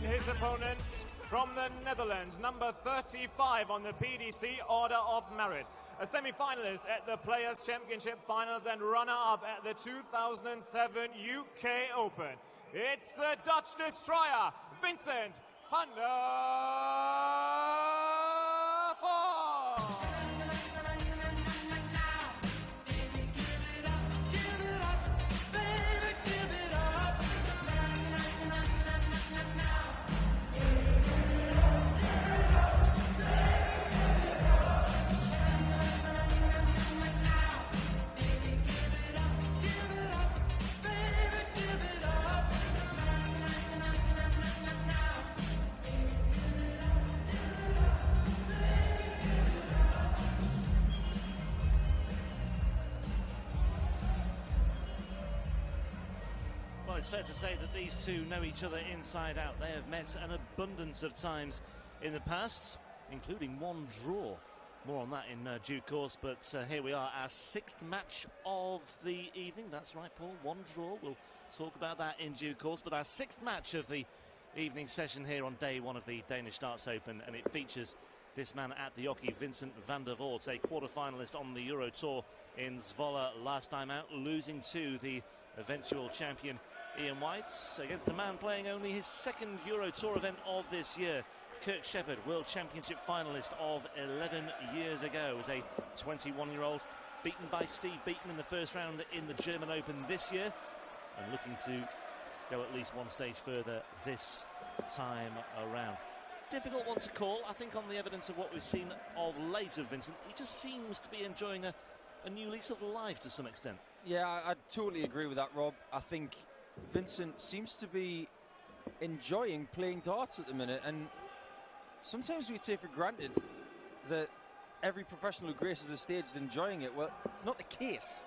And his opponent from the Netherlands, number 35 on the PDC Order of Merit. A semi-finalist at the Players' Championship Finals and runner-up at the 2007 UK Open. It's the Dutch destroyer, Vincent van der Voort. It's fair to say that these two know each other inside out. They have met an abundance of times in the past, including one draw. More on that in due course, but here we are, our sixth match of the evening. That's right, Paul, one draw. We'll talk about that in due course, but our sixth match of the evening session here on day one of the Danish Darts Open, and it features this man at the hockey, Vincent van der Voort, a quarter-finalist on the Euro Tour in Zwolle last time out, losing to the eventual champion Ian Whites, against a man playing only his second Euro Tour event of this year. Kirk Shepherd, World Championship finalist of 11 years ago, was a 21-year-old, beaten by Steve Beaton in the first round in the German Open this year, and looking to go at least one stage further this time around. Difficult one to call, I think, on the evidence of what we've seen of late of Vincent. He just seems to be enjoying a new lease of life to some extent. Yeah, I totally agree with that, Rob. I think Vincent seems to be enjoying playing darts at the minute, and sometimes we take for granted that every professional who graces the stage is enjoying it. Well, it's not the case.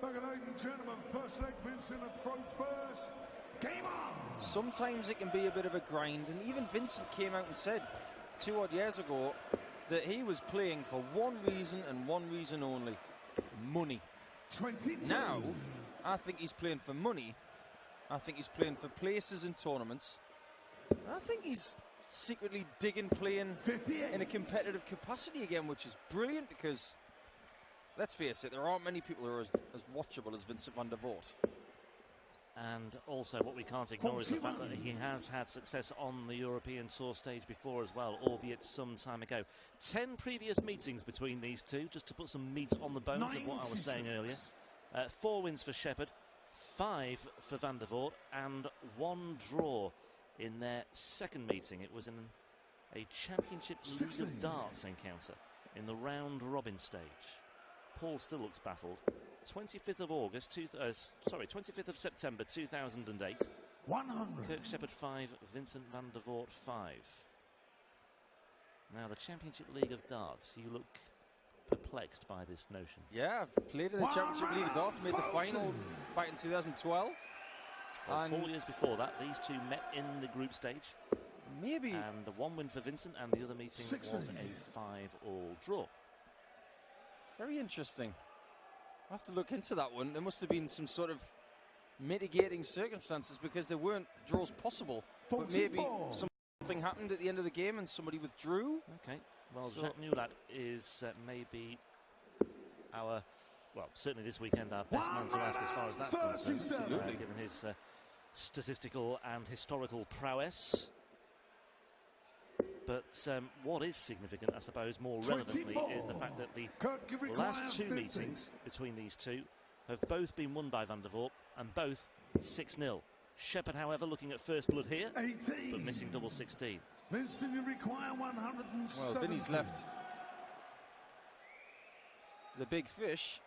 Ladies and gentlemen, first leg, Vincent at throw first. Game on! Sometimes it can be a bit of a grind, and even Vincent came out and said 2 odd years ago that he was playing for one reason and one reason only: money. 22. Now, I think he's playing for money. I think he's playing for places in tournaments. I think he's secretly digging playing 58. In a competitive capacity again, which is brilliant because, let's face it, there aren't many people who are as watchable as Vincent van der Voort. And also what we can't ignore is the fact that he has had success on the European Tour stage before as well, albeit some time ago. 10 previous meetings between these two, just to put some meat on the bones 96. Of what I was saying earlier. 4 wins for Shepherd, 5 for van der Voort, and 1 draw in their second meeting. It was in a Championship League of Darts encounter in the round robin stage. Paul still looks baffled. 25th of September 2008. 100. Kirk Shepherd 5, Vincent van der Voort 5. Now the Championship League of Darts, you look perplexed by this notion. Yeah, I've played in the Championship League of Darts, made the final back in 2012. Well, and 4 years before that, these two met in the group stage. Maybe. And the 1 win for Vincent, and the other meeting 16. was a 5-all draw. Very interesting. I'll have to look into that one. There must have been some sort of mitigating circumstances because there weren't draws possible. 44. But maybe something happened at the end of the game and somebody withdrew. Okay. Well, Jacques Newlat is maybe our, well, certainly this weekend, our best man to ask as far as that's concerned, given his statistical and historical prowess. But what is significant, I suppose, more relevantly, 24. is the fact that the last 2 meetings between these two have both been won by van der Voort, and both 6-0. Shepherd, however, looking at first blood here, 18. but missing double 16. Vincent, you require 170. Well, Vinny's left the big fish.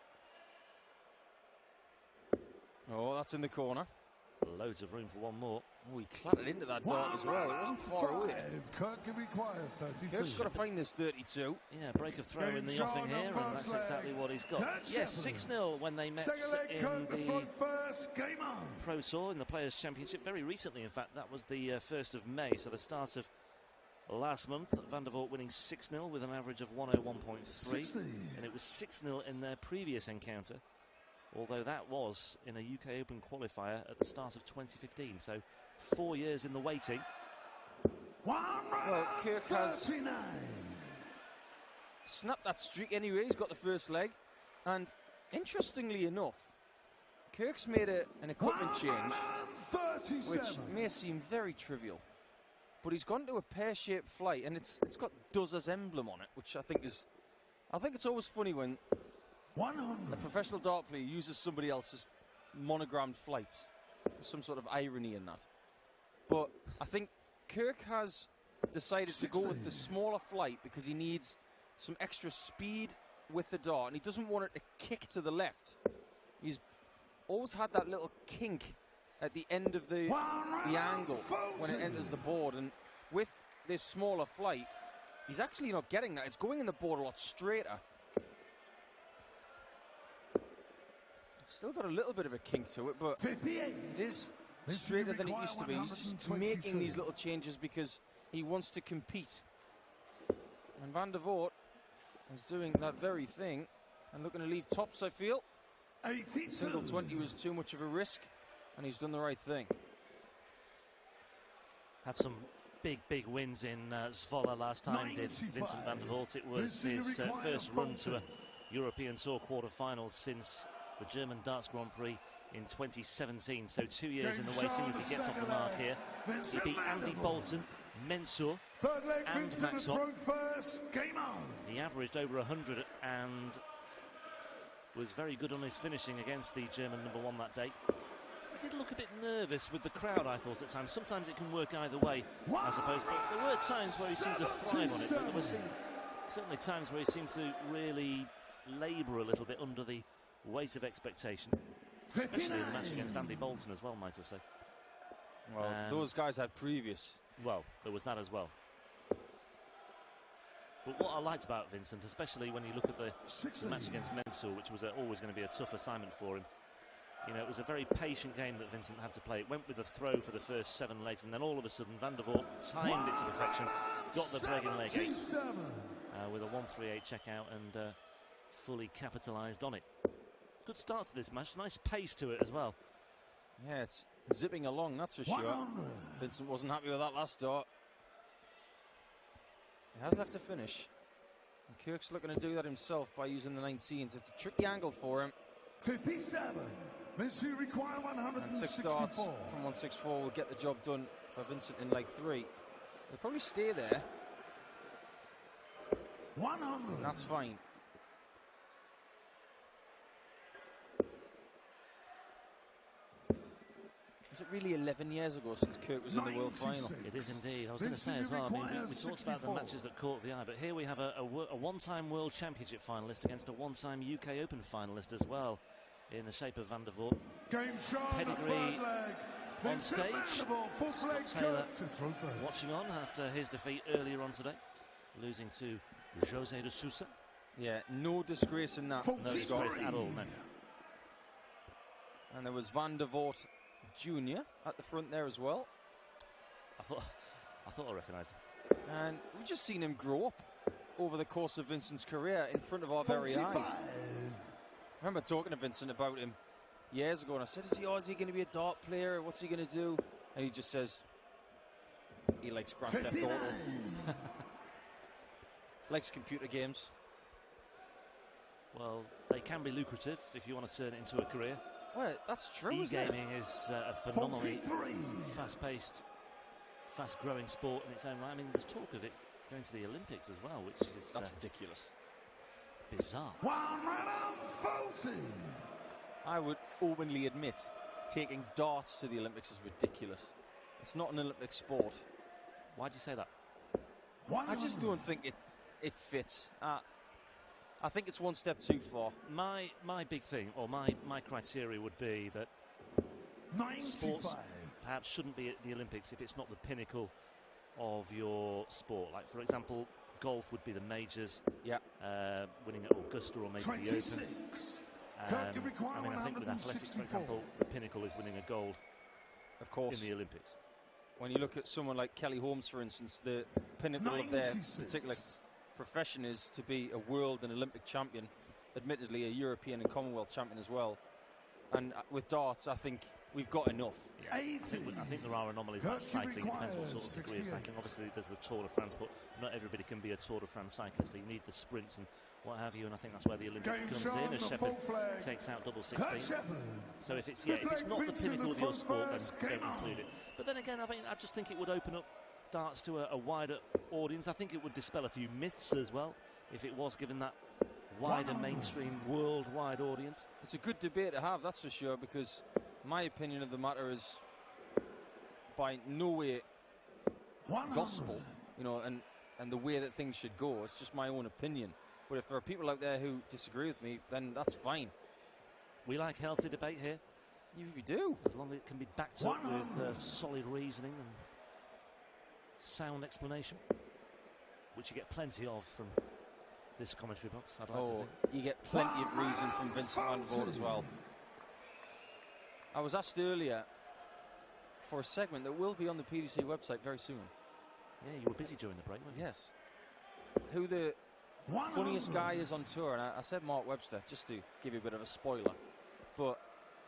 Oh, that's in the corner. Loads of room for one more. Oh, he clattered into that dart as well. It wasn't far away. Kirk, you require 32. Kirk's got to find this 32. Yeah, break of throw in the offing here, and that's exactly what he's got. Yes, 6-0 when they met in the Pro Tour in the Players' Championship very recently. In fact, that was the 1st of May, so the start of last month. Van der Voort winning 6-0 with an average of 101.3, and it was 6-0 in their previous encounter, although that was in a UK Open qualifier at the start of 2015. So 4 years in the waiting. Well, Kirk has snapped that streak anyway. He's got the first leg. And interestingly enough, Kirk's made an equipment change, which may seem very trivial. But he's gone to a pear-shaped flight, and it's got Does emblem on it, which I think it's always funny when a professional dart player uses somebody else's monogrammed flights. There's some sort of irony in that. But I think Kirk has decided to go with the smaller flight because he needs some extra speed with the dart, and he doesn't want it to kick to the left. He's always had that little kink at the end of the angle when it enters the board, and with this smaller flight, he's actually not getting that. It's going in the board a lot straighter. It's still got a little bit of a kink to it, but it is straighter than it used to be. He's just making these little changes because he wants to compete. And Van der Voort is doing that very thing and looking to leave tops, I feel. Single 20 was too much of a risk, and he's done the right thing. Had some big wins in Zwolle last time, did Vincent van der Voort. It was his first run to a European Tour quarter-final since the German Darts Grand Prix in 2017. So 2 years in the waiting if he gets off the mark here. He beat Andy Bolton, Mensur and Maxwell. He averaged over 100 and was very good on his finishing against the German number one that day. He did look a bit nervous with the crowd, I thought, at times. Sometimes it can work either way, I suppose. But there were times where he seemed to thrive on it. But there were certainly times where he seemed to really labour a little bit under the weight of expectation. Especially in the match against Andy Bolton as well, might I say. Well, those guys had previous. Well, there was that as well. But what I liked about Vincent, especially when you look at the match against Mensur, which was always going to be a tough assignment for him, you know, it was a very patient game that Vincent had to play. It went with a throw for the first 7 legs, and then all of a sudden Van der Voort timed it to perfection, got the break in leg 8 with a 138 check out, and fully capitalised on it. Good start to this match, nice pace to it as well. Yeah, it's zipping along, that's for sure. Vincent wasn't happy with that last dart. He has left to finish. And Kirk's looking to do that himself by using the 19s. It's a tricky angle for him. 57. Mensur require 164. And 6 darts from 164 will get the job done for Vincent in leg 3. They'll probably stay there. 100. And that's fine. Was it really 11 years ago since Kirk was in the World Final? It is indeed. I was going to say as well, I mean, we talked about the matches that caught the eye, but here we have a one-time World Championship finalist against a one-time UK Open finalist as well, in the shape of Van der Voort. Pedigree on stage. Scott Taylor watching on after his defeat earlier on today, losing to Jose de Sousa. Yeah, no disgrace in that. No disgrace at all, no. And there was Van der Voort Jr. at the front there as well. I thought I recognised him. And we've just seen him grow up over the course of Vincent's career in front of our very eyes. I remember talking to Vincent about him years ago, and I said, is he going to be a dart player? What's he going to do? And he just says he likes Grand Theft Auto. Likes computer games. Well, they can be lucrative if you want to turn it into a career. Well, that's true, isn't it? E-gaming is a phenomenally fast-paced, fast-growing sport in its own right. I mean, there's talk of it going to the Olympics as well, which is that's ridiculous. Bizarre. 140. I would openly admit taking darts to the Olympics is ridiculous. It's not an Olympic sport. Why do you say that? I just don't think it fits. I think it's one step too far. My big thing, or my criteria would be that 95. Sports perhaps shouldn't be at the Olympics if it's not the pinnacle of your sport. Like, for example, golf would be the majors. Yeah. Winning at Augusta or maybe 26. the Open. I mean, I think with athletics, for example, the pinnacle is winning a gold, of course, in the Olympics. When you look at someone like Kelly Holmes, for instance, the pinnacle 96. Of their particular profession is to be a world and Olympic champion, admittedly a European and Commonwealth champion as well. And with darts, I think we've got enough. Yeah. I think there are anomalies like cycling. It depends what sort of degree of cycling. Obviously, there's the Tour de France, but not everybody can be a Tour de France cyclist. So you need the sprints and what have you, and I think that's where the Olympics comes in. As Shepherd takes out double 16. So if it's not the pinnacle of your sport, then don't include it. But then again, I mean, I just think it would open up darts to a wider audience. I think it would dispel a few myths as well if it was given that wider mainstream worldwide audience. It's a good debate to have, that's for sure, because my opinion of the matter is by no way gospel, you know, and the way that things should go. It's just my own opinion. But if there are people out there who disagree with me, then that's fine. We like healthy debate here. You do. As long as it can be backed up with solid reasoning and sound explanation, which you get plenty of from this commentary box, I'd like to think. You get plenty of reason from Vincent van der Voort as well. I was asked earlier for a segment that will be on the PDC website very soon. Yeah, you were busy during the break, weren't you? Yes. Who the funniest guy is on tour, and I said Mark Webster, just to give you a bit of a spoiler. But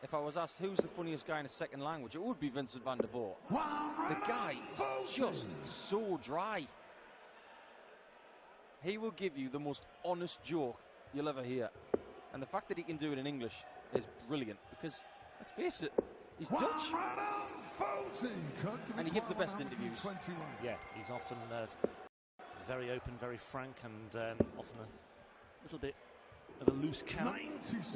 if I was asked who's the funniest guy in a second language, it would be Vincent van der Voort. The guy is just so dry. He will give you the most honest joke you'll ever hear. And the fact that he can do it in English is brilliant, because, let's face it, he's Dutch. And he gives the best interviews. Yeah, he's often very open, very frank, and often a little bit of a loose cannon.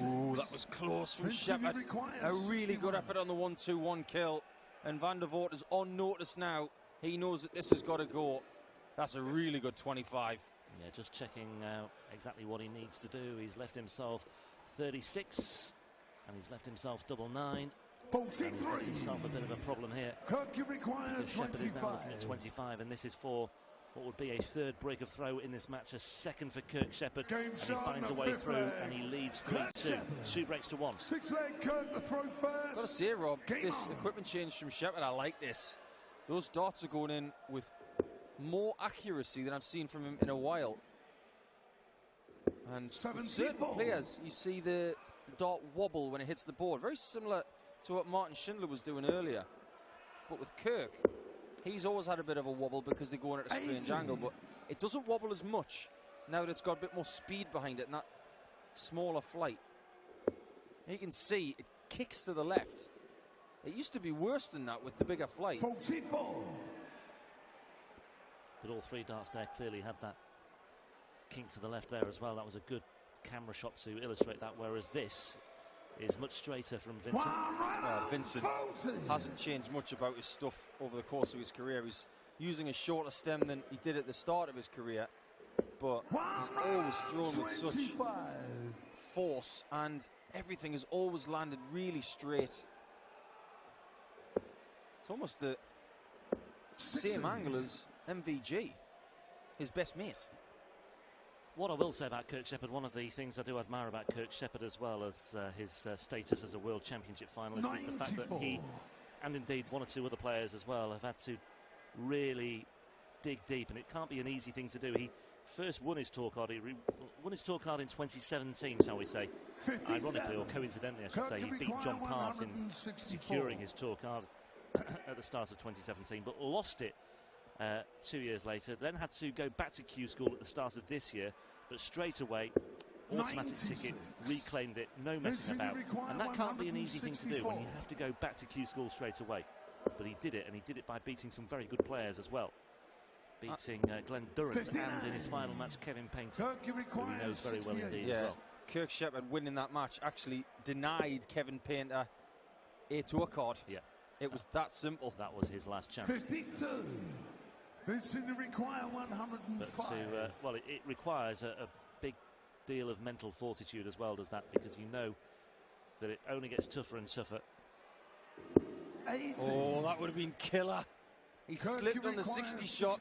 Ooh, that was close from Shepherd. A really good effort on the 1-2-1 kill. And van der Voort is on notice now. He knows that this has got to go. That's a really good 25. Yeah, just checking out exactly what he needs to do. He's left himself 36, and he's left himself double 9. 43. And he's left himself a bit of a problem here. Kirk, you require 25. Shepherd is now looking at 25, and this is for what would be a third break of throw in this match, a second for Kirk Shepherd, and he finds a way through, and he leads 3-2. 2 breaks to 1. 6 leg, Kirk, the throw first. Gotta say, Rob, this equipment change from Shepherd, I like this. Those darts are going in with more accuracy than I've seen from him in a while. And certain players, you see the dart wobble when it hits the board, very similar to what Martin Schindler was doing earlier. But with Kirk, he's always had a bit of a wobble because they're going at a strange angle, but it doesn't wobble as much now that it's got a bit more speed behind it and that smaller flight. You can see it kicks to the left. It used to be worse than that with the bigger flight. 44. But all three darts there clearly had that kink to the left there as well. That was a good camera shot to illustrate that, whereas this is much straighter from Vincent. Vincent hasn't changed much about his stuff over the course of his career. He's using a shorter stem than he did at the start of his career, but he's always thrown with such force, and everything has always landed really straight. It's almost the same angle as MVG, his best mate. What I will say about Kirk Shepherd, one of the things I do admire about Kirk Shepherd as well as his status as a World Championship finalist is the fact that he, and indeed one or two other players as well, have had to really dig deep, and it can't be an easy thing to do. He first won his tour card, won his tour card in 2017, shall we say. 57. Ironically, or coincidentally I should say, he beat John Part in securing his tour card at the start of 2017, but lost it 2 years later, then had to go back to Q School at the start of this year, but straight away, automatic ticket, reclaimed it, no messing about. And that can't be an easy thing to do when you have to go back to Q School straight away. But he did it, and he did it by beating some very good players as well. Beating Glenn Durrant 59. And in his final match, Kevin Painter, who he knows very well indeed as well. Kirk Shepherd winning that match actually denied Kevin Painter a tour card. Yeah. It was that simple. That was his last chance. 52. It's in the require 105. But well, it requires a big deal of mental fortitude as well, does that? Because you know that it only gets tougher and tougher. 80. Oh, that would have been killer. He slipped on the 60 shot.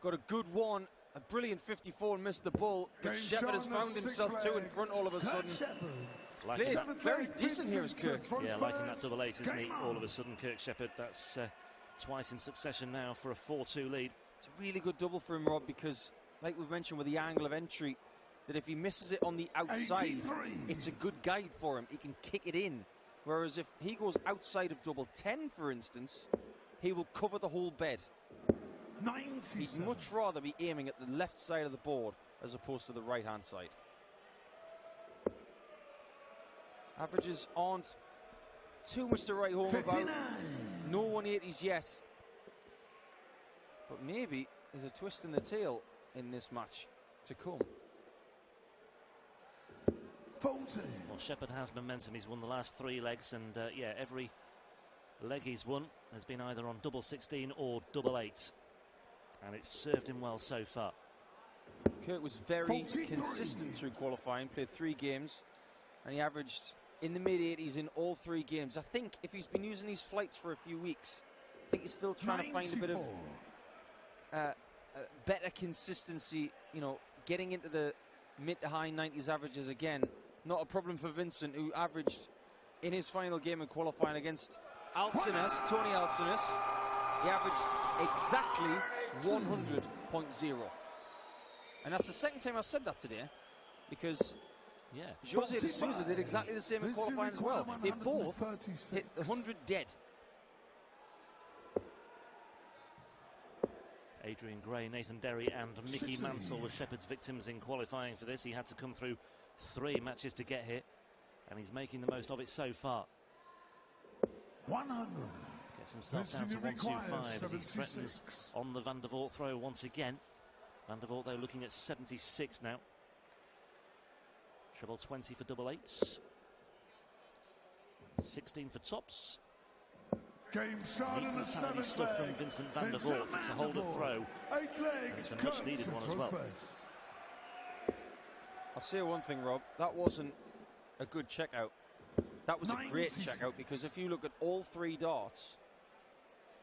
Got a good one. A brilliant 54 and missed the ball. But Shepherd has found himself two in front all of a sudden. Very decent here is Kirk. Yeah, liking that double eight, isn't he? All of a sudden, Kirk Shepherd, that's twice in succession now for a 4-2 lead. It's a really good double for him, Rob, because like we've mentioned with the angle of entry, that if he misses it on the outside, 83. it's a good guide for him. He can kick it in Whereas if he goes outside of double 10, for instance, he will cover the whole bed. 97. He'd much rather be aiming at the left side of the board as opposed to the right-hand side. Averages aren't too much to write home 59. about. No 180s yet. But maybe there's a twist in the tail in this match to come. 40. Well, Shepherd has momentum. He's won the last 3 legs, and yeah, every leg he's won has been either on double 16 or double 8. And it's served him well so far. Kurt was very 43. consistent through qualifying, played 3 games, and he averaged in the mid-80s in all 3 games. I think if he's been using these flights for a few weeks, I think he's still trying 94. to find a bit of better consistency, you know, getting into the mid to high 90s averages again. Not a problem for Vincent, who averaged in his final game in qualifying against Tony Alcinas. He averaged exactly 100.0. And that's the second time I've said that today, because yeah, Jose de Sousa did exactly the same in qualifying as well. They both hit 100 dead. Adrian Gray, Nathan Derry and Mickey Mansell were Shepherd's victims in qualifying for this. He had to come through 3 matches to get here, and he's making the most of it so far. 100. Gets himself down to 125 as he threatens on the Van der Voort throw once again. Van der Voort, though, looking at 76 now. Treble 20 for double 8s. 16 for tops. Game shot in the 7th stuff from leg. Vincent van der Voort. It's a hold-up throw. 8 legs. It's a much needed one as well. I'll say one thing, Rob. That wasn't a good checkout. That was a great checkout, because if you look at all 3 darts,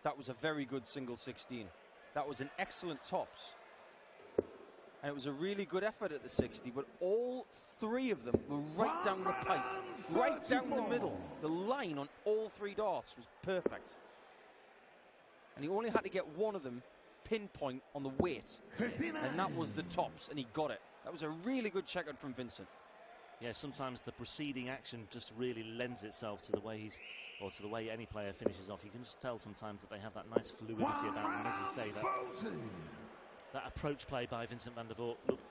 that was a very good single 16. That was an excellent tops. And it was a really good effort at the 60, but all 3 of them were right down the pipe, right down the middle. The line on all 3 darts was perfect. And he only had to get one of them pinpoint on the weight, 59. and that was the tops, and he got it. That was a really good checkout from Vincent. Yeah, sometimes the preceding action just really lends itself to the way he's, or to the way any player finishes off. You can just tell sometimes that they have that nice fluidity about them, as you say. That approach play by Vincent van der Voort looked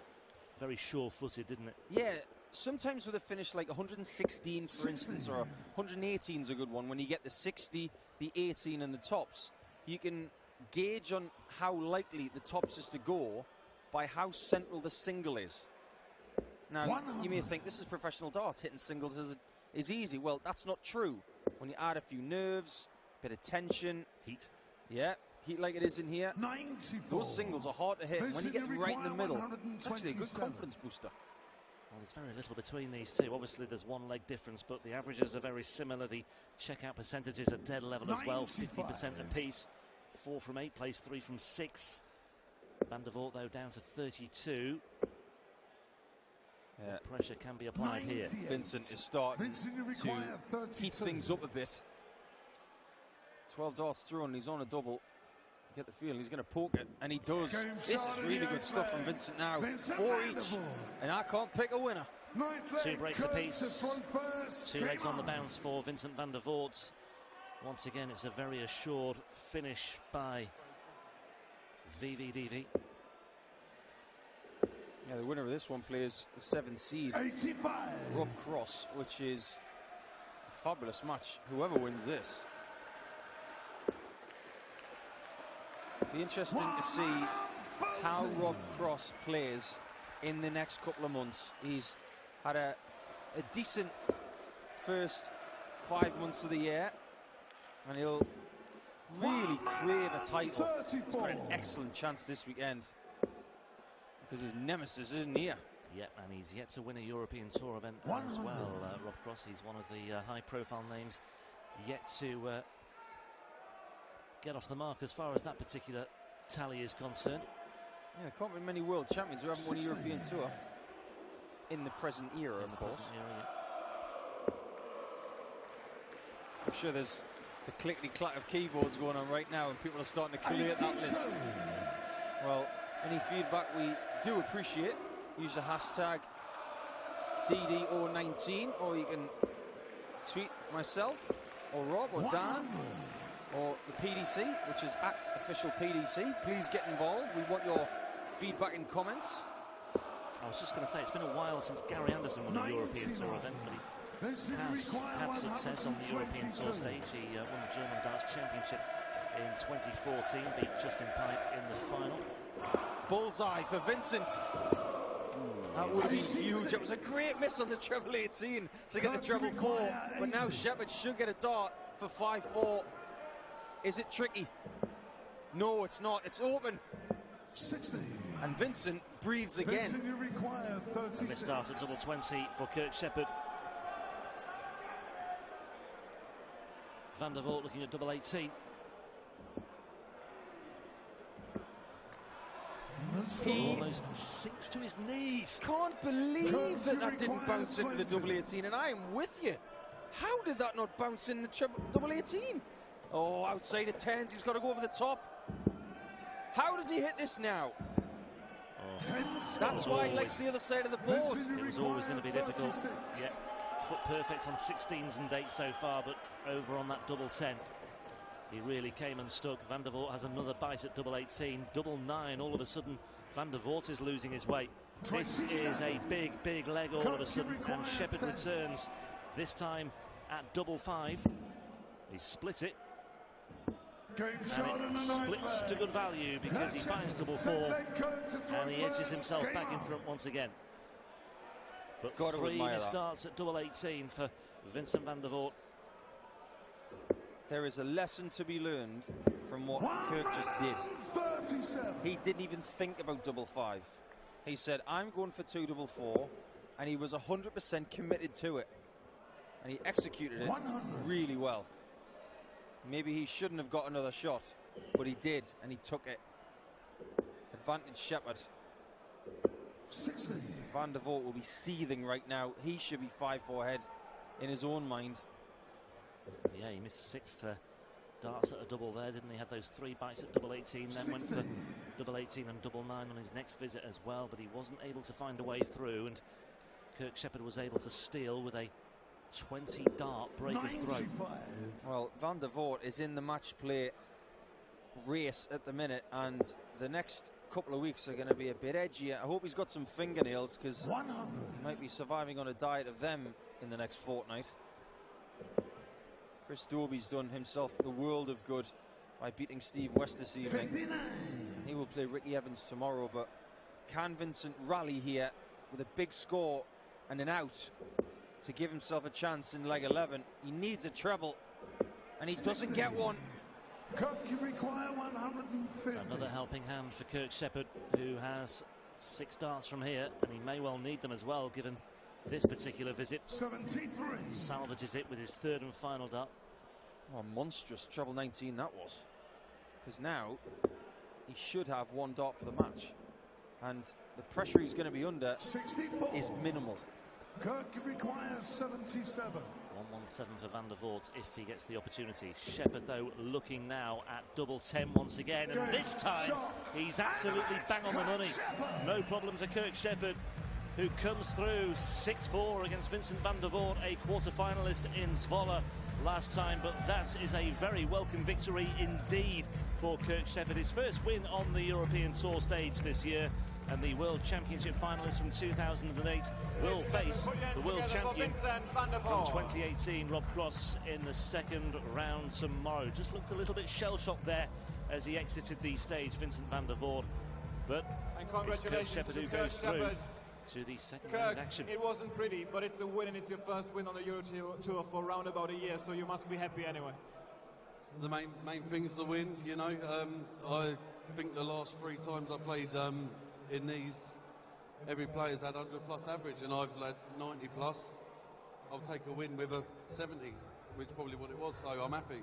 very sure-footed, didn't it? Yeah, sometimes with a finish like 116, for instance, or 118 is a good one. When you get the 60, the 18 and the tops, you can gauge on how likely the tops is to go by how central the single is. Now, you may think this is professional darts, hitting singles is easy. Well, that's not true. When you add a few nerves, bit of tension, Heat. yeah, heat like it is in here, 94. those singles are hard to hit. And when you get them right in the middle, it's actually a good 127. confidence booster. Well, there's very little between these two. Obviously, there's 1 leg difference, but the averages are very similar. The checkout percentages are dead level as well, 50% apiece. 4 from 8 plays, 3 from 6. Van der Voort, though, down to 32. Yeah. Pressure can be applied here. Vincent is starting to heat things up a bit. 12 darts through and he's on a double. You get the feeling he's going to poke it, and he does. This is really good stuff from Vincent now. 4 each, and I can't pick a winner. 2 breaks apiece. 2 legs on the bounce for Vincent van der Voort. Once again, it's a very assured finish by VVDV. Yeah, the winner of this one plays the 7th seed, 85. Rob Cross, which is a fabulous match. Whoever wins this. Be interesting to see how Rob Cross plays in the next couple of months. He's had a decent first 5 months of the year, and he'll really crave a title. He's got an excellent chance this weekend, because his nemesis isn't here. Yeah, and he's yet to win a European Tour event as well, Rob Cross. He's one of the high-profile names yet to get off the mark as far as that particular tally is concerned. Yeah, there can't be many world champions who haven't won a European Tour in the present era, of course. I'm sure there's the clickety-clack of keyboards going on right now, and people are starting to collate that list. Well, any feedback we do appreciate. Use the hashtag DDO19, or you can tweet myself, or Rob, or Dan, or the PDC, which is @officialPDC. Please get involved. We want your feedback and comments. I was just going to say, it's been a while since Gary Anderson won a European Tour event, but he has had success on the European Tour stage. He won the German Darts Championship in 2014, beat Justin Pipe in the final. Bullseye for Vincent. That would have been huge. It was a great miss on the treble 18 to get the treble 4, but now Shepherd should get a dart for 5-4. Is it tricky? No, it's not. It's open. 60. And Vincent breathes again. Vincent, you require 36. And this start at double 20 for Kirk Shepherd. Van der Voort looking at double 18. He almost sinks to his knees. Can't believe that didn't bounce into the double 18, and I am with you. How did that not bounce in the double 18? Oh, outside of 10s, he's got to go over the top. How does he hit this now? That's why he likes the other side of the board. It was always going to be difficult. Yeah, foot perfect on 16s and 8s so far, but over on that double 10. He really came and stuck. Van der Voort has another bite at double 18. Double 9, all of a sudden, Van der Voort is losing his weight. This is a big, big leg all of a sudden, and Shepherd returns, this time at double 5. He split it, and it splits to good value because he finds double 4, and he edges himself back in front once again. But 3 starts at double 18 for Vincent van der Voort. There is a lesson to be learned from what Kirk just did. 37. He didn't even think about double 5. He said, I'm going for 2 double 4, and he was 100% committed to it. And he executed it 100. really well. Maybe he shouldn't have got another shot, but he did, and he took it. Advantage Shepherd. 60. Van der Voort will be seething right now. He should be 5-4 ahead in his own mind. Yeah, he missed 6 darts at a double there, didn't he? Had those 3 bites at double 18, then went for double 18 and double 9 on his next visit as well, but he wasn't able to find a way through, and Kirk Shepherd was able to steal with a 20 dart break of throw. Well, Van der Voort is in the match play race at the minute, and the next couple of weeks are going to be a bit edgier. I hope he's got some fingernails, because he might be surviving on a diet of them in the next fortnight. Chris Dobie's done himself the world of good by beating Steve West this evening. 59. He will play Ricky Evans tomorrow, but can Vincent rally here with a big score and an out to give himself a chance in leg 11? He needs a treble, and he doesn't get one. Kirk, you require 150. Another helping hand for Kirk Shepherd, who has 6 darts from here, and he may well need them as well, given this particular visit. 73. Salvages it with his 3rd and final dart. Oh, monstrous treble 19 that was. Because now he should have 1 dart for the match, and the pressure he's going to be under 64. is minimal. Kirk requires 77. 117 for Van der Voort if he gets the opportunity. Shepherd, though, looking now at double 10 once again, and this time he's absolutely bang on the money. No problem for Kirk Shepherd, who comes through 6-4 against Vincent van der Voort, a quarter-finalist in Zwolle last time, but that is a very welcome victory indeed for Kirk Shepherd. His first win on the European Tour stage this year, and the World Championship finalist from 2008 will face the World Champion from 2018, Rob Cross, in the 2nd round tomorrow. Just looked a little bit shell-shocked there as he exited the stage, Vincent van der Voort, but And congratulations it's Kirk Shepherd who to Kirk goes through Shepherd. to the 2nd Kirk, round action. it wasn't pretty, but it's a win, and it's your first win on the Euro Tour for around about a year, so you must be happy anyway. The main thing's the win, you know. I think the last 3 times I played in these, every player's had 100+ average, and I've had 90+. I'll take a win with a 70, which is probably what it was, so I'm happy.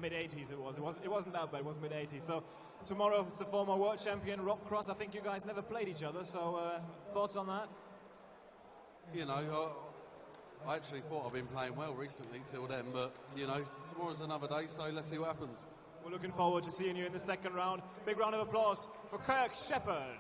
Mid-80s it was. It wasn't that bad. It was mid-80s. So tomorrow it's the former world champion Rob Cross. I think you guys never played each other. So thoughts on that? You know, I actually thought I've been playing well recently till then, but you know, tomorrow's another day, so let's see what happens. We're looking forward to seeing you in the 2nd round. Big round of applause for Kirk Shepherd.